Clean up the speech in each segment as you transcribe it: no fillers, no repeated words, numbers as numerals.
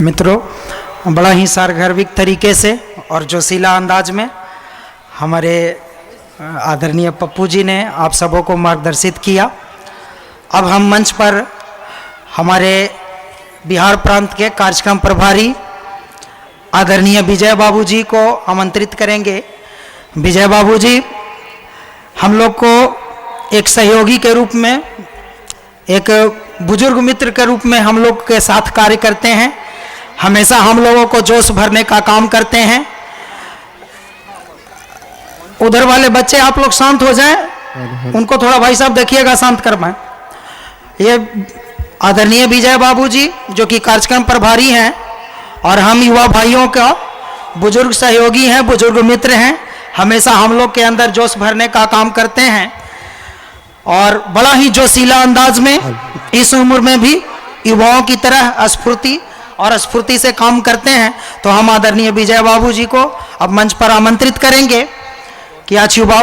मित्रों, बड़ा ही सारगर्भिक तरीके से और जोशीला अंदाज में हमारे आदरणीय पप्पू जी ने आप सबों को मार्गदर्शित किया। अब हम मंच पर हमारे बिहार प्रांत के कार्यक्रम प्रभारी आदरणीय विजय बाबू जी को आमंत्रित करेंगे। विजय बाबू जी हम लोग को एक सहयोगी के रूप में, एक बुजुर्ग मित्र के रूप में हम लोग के साथ कार्य करते हैं। हमेशा हम लोगों को जोश भरने का काम करते हैं। उधर वाले बच्चे आप लोग शांत हो जाएं, उनको थोड़ा भाई साहब देखिएगा शांत करवाएं। ये आदरणीय विजय बाबू जी जो कि कार्यक्रम प्रभारी हैं और हम युवा भाइयों का बुजुर्ग सहयोगी हैं, बुजुर्ग मित्र हैं। हमेशा हम लोग के अंदर जोश भरने का काम करते हैं और बड़ा ही जोशीला अंदाज में इस उम्र में भी युवाओं की तरह स्फूर्ति से काम करते हैं। तो हम आदरणीय विजय बाबू जी को अब मंच पर आमंत्रित करेंगे कि आज युवा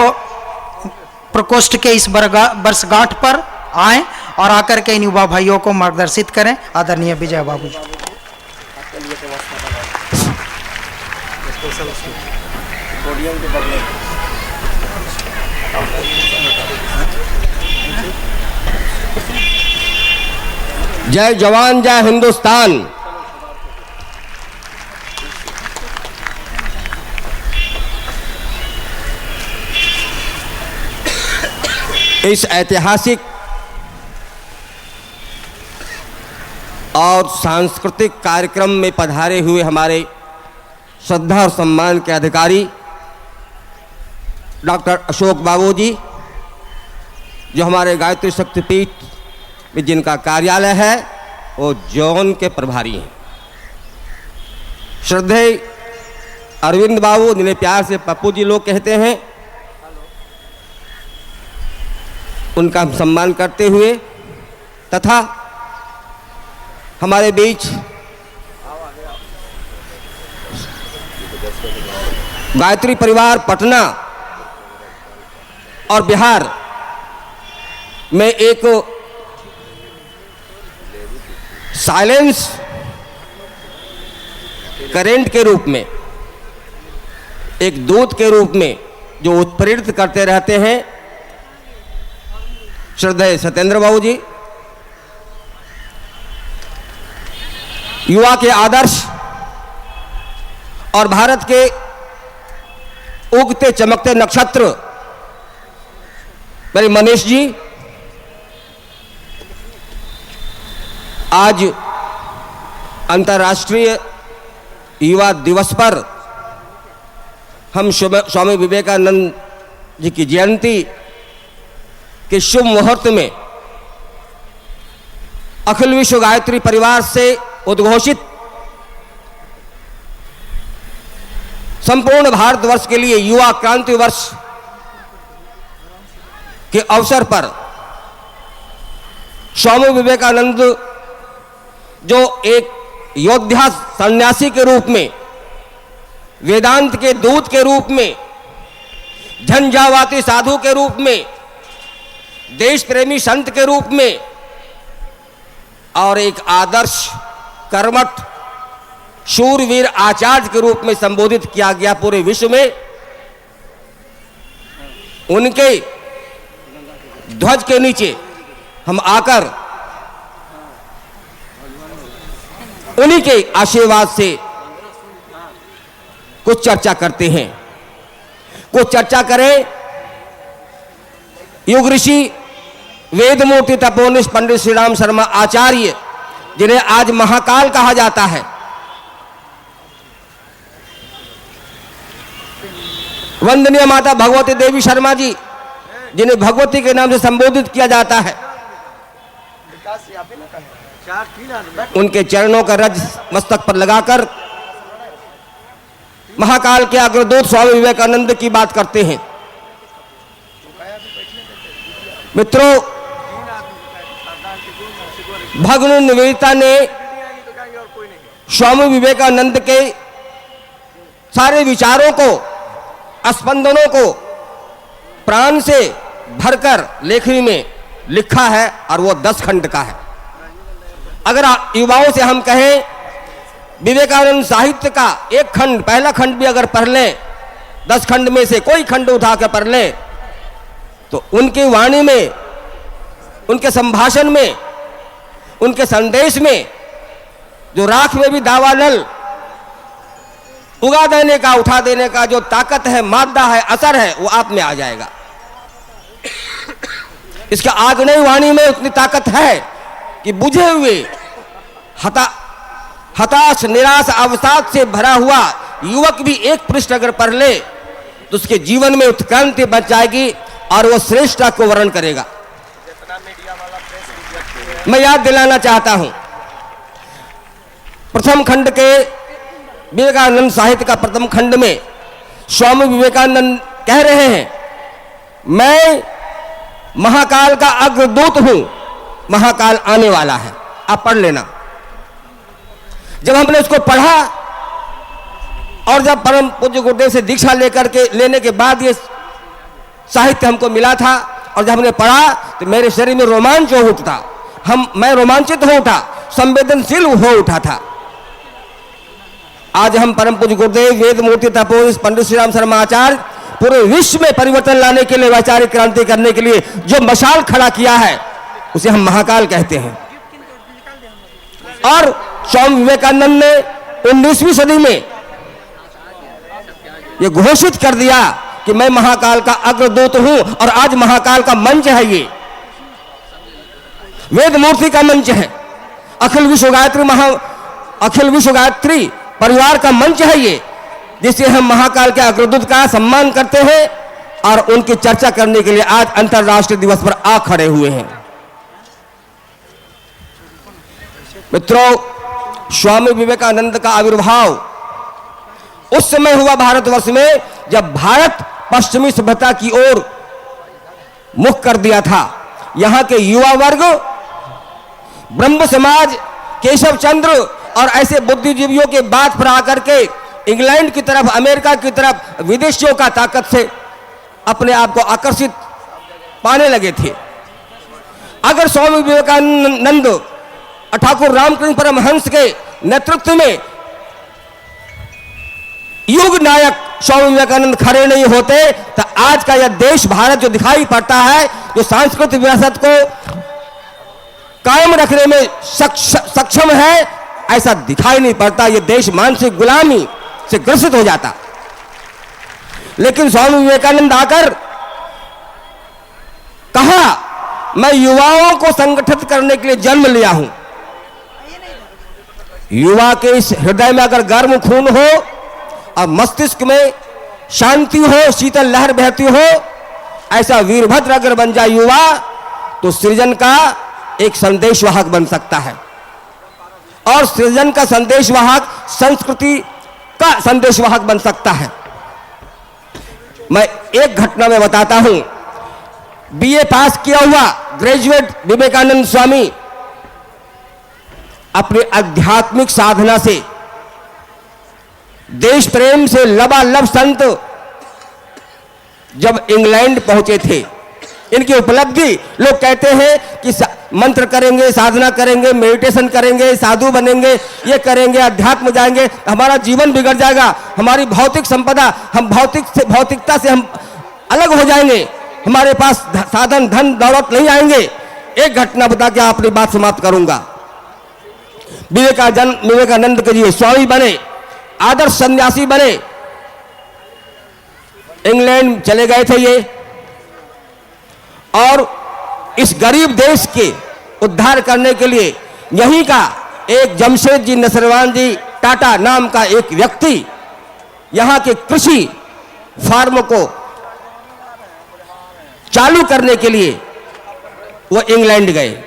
प्रकोष्ठ के इस वर्षगांठ पर आएं और आकर के इन युवा भाइयों को मार्गदर्शित करें। आदरणीय विजय बाबू जी। जय जवान जय हिंदुस्तान। इस ऐतिहासिक और सांस्कृतिक कार्यक्रम में पधारे हुए हमारे श्रद्धा और सम्मान के अधिकारी डॉक्टर अशोक बाबू जी, जो हमारे गायत्री शक्तिपीठ में जिनका कार्यालय है वो जोन के प्रभारी हैं। श्रद्धेय अरविंद बाबू, जिन्हें प्यार से पप्पू जी लोग कहते हैं, उनका हम सम्मान करते हुए तथा हमारे बीच गायत्री परिवार पटना और बिहार में एक साइलेंस करेंट के रूप में, एक दूत के रूप में जो उत्प्रेरित करते रहते हैं, श्रद्धेय सत्येंद्र बाबू जी, युवा के आदर्श और भारत के उगते चमकते नक्षत्र मेरे मनीष जी, आज अंतर्राष्ट्रीय युवा दिवस पर हम स्वामी विवेकानंद जी की जयंती के शुभ मुहूर्त में अखिल विश्व गायत्री परिवार से उद्घोषित संपूर्ण भारतवर्ष के लिए युवा क्रांति वर्ष के अवसर पर स्वामी विवेकानंद जो एक योद्धा सन्यासी के रूप में, वेदांत के दूत के रूप में, झंझावाती साधु के रूप में, देश प्रेमी संत के रूप में और एक आदर्श कर्मठ शूरवीर आचार्य के रूप में संबोधित किया गया पूरे विश्व में, उनके ध्वज के नीचे हम आकर उन्हीं के आशीर्वाद से कुछ चर्चा करते हैं। कुछ चर्चा करें युग ऋषि वेदमूर्ति तपोनिष्ठ पंडित श्री राम शर्मा आचार्य, जिन्हें आज महाकाल कहा जाता है, वंदनीय माता भगवती देवी शर्मा जी, जिन्हें भगवती के नाम से संबोधित किया जाता है, उनके चरणों का रज मस्तक पर लगाकर महाकाल के अग्रदूत स्वामी विवेकानंद की बात करते हैं। मित्रों, भगवान निवेदिता ने स्वामी विवेकानंद के सारे विचारों को, स्पंदनों को प्राण से भरकर लेखनी में लिखा है और वो 10 खंड का है। अगर युवाओं से हम कहें विवेकानंद साहित्य का एक खंड, पहला खंड भी अगर पढ़ लें, 10 खंड में से कोई खंड उठाकर पढ़ लें, तो उनकी वाणी में, उनके संभाषण में, उनके संदेश में जो राख में भी दावानल उगा देने का, उठा देने का जो ताकत है, मादा है, असर है, वो आप में आ जाएगा। इसके आग्नेय वाणी में उतनी ताकत है कि बुझे हुए, हताश, निराश, अवसाद से भरा हुआ युवक भी एक पृष्ठ अगर पढ़ ले तो उसके जीवन में उत्क्रांति बच जाएगी और वो श्रेष्ठता को वर्णन करेगा। मैं याद दिलाना चाहता हूं, प्रथम खंड के विवेकानंद साहित्य का प्रथम खंड में स्वामी विवेकानंद कह रहे हैं, मैं महाकाल का अग्रदूत हूं, महाकाल आने वाला है। आप पढ़ लेना। जब हमने उसको पढ़ा और जब परम पूज्य गुरुदेव से दीक्षा लेने के बाद ये साहित्य हमको मिला था, और जब हमने पढ़ा तो मेरे शरीर में रोमांच हो उठा, मैं रोमांचित हो उठा, संवेदनशील हो उठा था। आज हम परम पूज्य गुरुदेव वेद मूर्ति तपोधन पंडित श्री राम शर्मा आचार्य पूरे विश्व में परिवर्तन लाने के लिए, वैचारिक क्रांति करने के लिए जो मशाल खड़ा किया है, उसे हम महाकाल कहते हैं। और स्वामी विवेकानंद ने 19वीं सदी में यह घोषित कर दिया कि मैं महाकाल का अग्रदूत हूं, और आज महाकाल का मंच है, ये वेद मूर्ति का मंच है, अखिल विश्व गायत्री परिवार का मंच है ये, जिसे हम महाकाल के अग्रदूत का सम्मान करते हैं और उनकी चर्चा करने के लिए आज अंतर्राष्ट्रीय दिवस पर आ खड़े हुए हैं। मित्रों, स्वामी विवेकानंद का आविर्भाव उस समय हुआ भारतवर्ष में जब भारत पश्चिमी सभ्यता की ओर मुख कर दिया था। यहां के युवा वर्ग, ब्रह्म समाज, केशव चंद्र और ऐसे बुद्धिजीवियों के बात पर आकर के इंग्लैंड की तरफ, अमेरिका की तरफ, विदेशियों का ताकत से अपने आप को आकर्षित पाने लगे थे। अगर स्वामी विवेकानंद ठाकुर रामकृष्ण परमहंस के नेतृत्व में युग नायक स्वामी विवेकानंद खड़े नहीं होते तो आज का यह देश भारत जो दिखाई पड़ता है, जो सांस्कृतिक विरासत को कायम रखने में सक्षम है, ऐसा दिखाई नहीं पड़ता। यह देश मानसिक गुलामी से ग्रसित हो जाता। लेकिन स्वामी विवेकानंद आकर कहा, मैं युवाओं को संगठित करने के लिए जन्म लिया हूं। युवा के इस हृदय में अगर गर्म खून हो और मस्तिष्क में शांति हो, शीतल लहर बहती हो, ऐसा वीरभद्र अगर बन जाए युवा, तो सृजन का एक संदेशवाहक बन सकता है। और सृजन का संदेशवाहक संस्कृति का संदेशवाहक बन सकता है। मैं एक घटना में बताता हूं। बीए पास किया हुआ ग्रेजुएट विवेकानंद स्वामी अपनी आध्यात्मिक साधना से, देश प्रेम से लबालब संत जब इंग्लैंड पहुंचे थे, इनकी उपलब्धि, लोग कहते हैं कि मंत्र करेंगे, साधना करेंगे, मेडिटेशन करेंगे, साधु बनेंगे, ये करेंगे, अध्यात्म जाएंगे, हमारा जीवन बिगड़ जाएगा, हमारी भौतिक संपदा, हम भौतिकता से हम अलग हो जाएंगे, हमारे पास साधन, धन, दौलत नहीं आएंगे। एक घटना बता के अपनी बात समाप्त करूंगा। विवेकानंद के जी स्वामी बने, आदर्श सन्यासी बने, इंग्लैंड चले गए थे ये, और इस गरीब देश के उद्धार करने के लिए यहीं का एक जमशेदजी नसरवान जी टाटा नाम का एक व्यक्ति यहां के कृषि फार्म को चालू करने के लिए वो इंग्लैंड गए।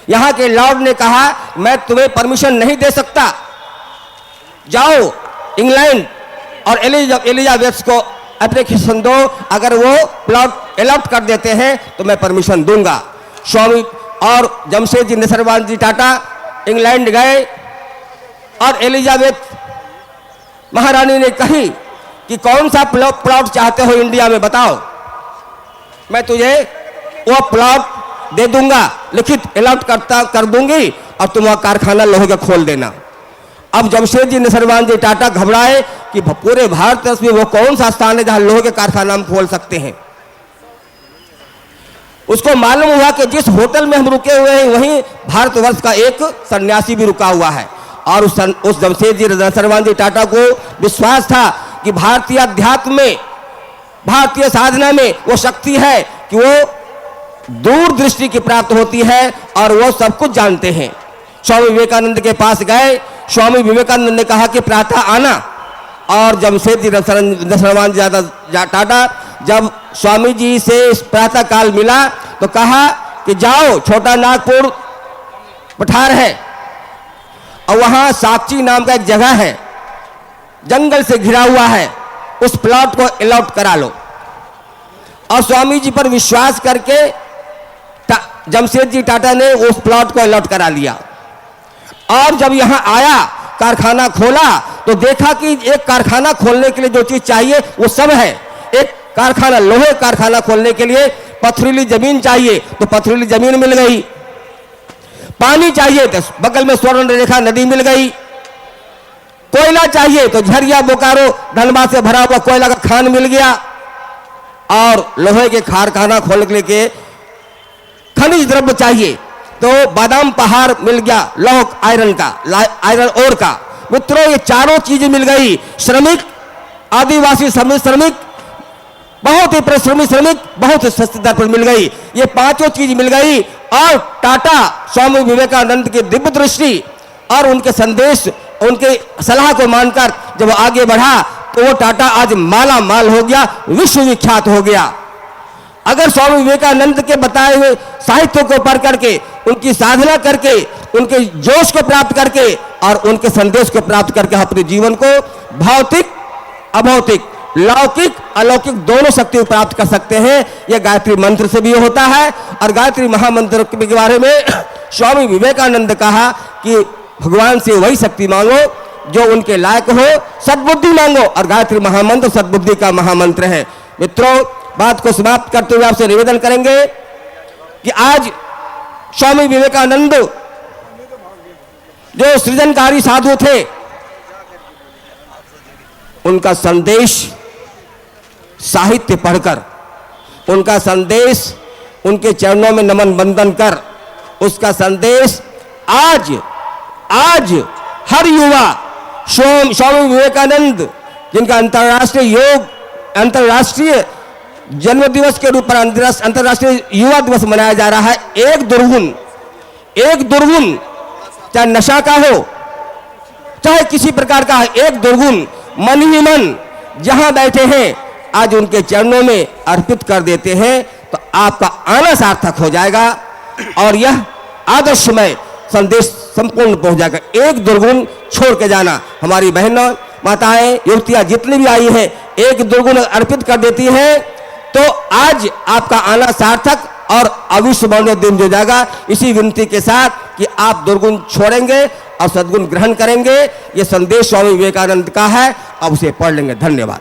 यहां के लॉर्ड ने कहा, मैं तुम्हें परमिशन नहीं दे सकता, जाओ इंग्लैंड और एलिजाबेथ को एप्लीकेशन दो, अगर वो प्लॉट अलॉट कर देते हैं तो मैं परमिशन दूंगा। स्वामी और जमशेदजी नसरवान जी टाटा इंग्लैंड गए और एलिजाबेथ महारानी ने कही कि कौन सा प्लॉट चाहते हो इंडिया में, बताओ, मैं तुझे वो प्लॉट दे दूंगा, लिखित अलॉट कर दूंगी, और तुम वहां कारखाना लोहे का खोल देना। अब जमशेदजी नसरवान जी टाटा घबराए कि पूरे भारत में वो कौन सा स्थान है जहां लोहे के कारखाना हम खोल सकते हैं। उसको मालूम हुआ कि जिस होटल में हम रुके हुए हैं वहीं भारतवर्ष का एक सन्यासी भी रुका हुआ है। और उस जमशेदजी नसरवान जी टाटा को विश्वास था कि भारतीय अध्यात्म में, भारतीय साधना में वो शक्ति है कि वो दूरदृष्टि की प्राप्त होती है और वो सब कुछ जानते हैं। स्वामी विवेकानंद के पास गए। स्वामी विवेकानंद ने कहा कि प्रातः आना। और जमशेदजी नसरवान जी टाटा जब स्वामी जी से इस प्रातः काल मिला तो कहा कि जाओ, छोटा नागपुर पठार है और वहां साक्षी नाम का एक जगह है, जंगल से घिरा हुआ है, उस प्लॉट को अलॉट करा लो। और स्वामी जी पर विश्वास करके जमशेदजी टाटा ने उस प्लॉट को अलॉट करा लिया। और जब यहां आया, कारखाना खोला तो देखा कि एक कारखाना खोलने के लिए जो चीज चाहिए वो सब है। एक कारखाना, लोहे कारखाना खोलने के लिए पथरीली जमीन चाहिए तो पथरीली जमीन मिल गई। पानी चाहिए तो बगल में स्वर्ण रेखा नदी मिल गई। कोयला चाहिए तो झरिया बोकारो धनबाद से भरा हुआ कोयला का खान मिल गया। और लोहे के कारखाना खोलने के खनिज द्रव्य चाहिए तो बादाम पहाड़ मिल गया, लौह आयरन का, आयरन ओर का। मित्रों, ये चारों चीजें मिल गई। श्रमिक, आदिवासी श्रमिक, बहुत ही परिश्रमी श्रमिक बहुत सस्ते दर पर मिल गई। ये पांचों चीज मिल गई। और टाटा स्वामी विवेकानंद की दिव्य दृष्टि और उनके संदेश, उनके सलाह को मानकर जब आगे बढ़ा तो वो टाटा आज माला माल हो गया, विश्व विख्यात हो गया। अगर स्वामी विवेकानंद के बताए हुए साहित्य को पढ़ करके, उनकी साधना करके, उनके जोश को प्राप्त करके और उनके संदेश को प्राप्त करके अपने जीवन को भौतिक, अभौतिक, लौकिक, अलौकिक दोनों शक्ति प्राप्त कर सकते हैं। यह गायत्री मंत्र से भी होता है। और गायत्री महामंत्र के बारे में स्वामी विवेकानंद कहा कि भगवान से वही शक्ति मांगो जो उनके लायक हो, सद्बुद्धि मांगो। और गायत्री महामंत्र सद्बुद्धि का महामंत्र है। मित्रों, बात को समाप्त करते हुए आपसे निवेदन करेंगे कि आज स्वामी विवेकानंद जो सृजनकारी साधु थे, उनका संदेश साहित्य पढ़कर, उनका संदेश उनके चरणों में नमन बंदन कर, उसका संदेश आज हर युवा स्वामी विवेकानंद, जिनका अंतर्राष्ट्रीय जन्म दिवस के रूप पर अंतर्राष्ट्रीय युवा दिवस मनाया जा रहा है। एक दुर्गुण चाहे नशा का हो, चाहे किसी प्रकार का, एक दुर्गुण मन ही मन जहां बैठे हैं आज उनके चरणों में अर्पित कर देते हैं तो आपका आना सार्थक हो जाएगा और यह आदर्शमय संदेश संपूर्ण पहुंच जाएगा। एक दुर्गुण छोड़ के जाना। हमारी बहनों, माताएं, युवतियां जितनी भी आई हैं, एक दुर्गुण अर्पित कर देती हैं तो आज आपका आना सार्थक और अविस्मरणीय दिन हो जाएगा। इसी विनती के साथ कि आप दुर्गुण छोड़ेंगे और सद्गुण ग्रहण करेंगे, ये संदेश स्वामी विवेकानंद का है। अब उसे पढ़ लेंगे। धन्यवाद।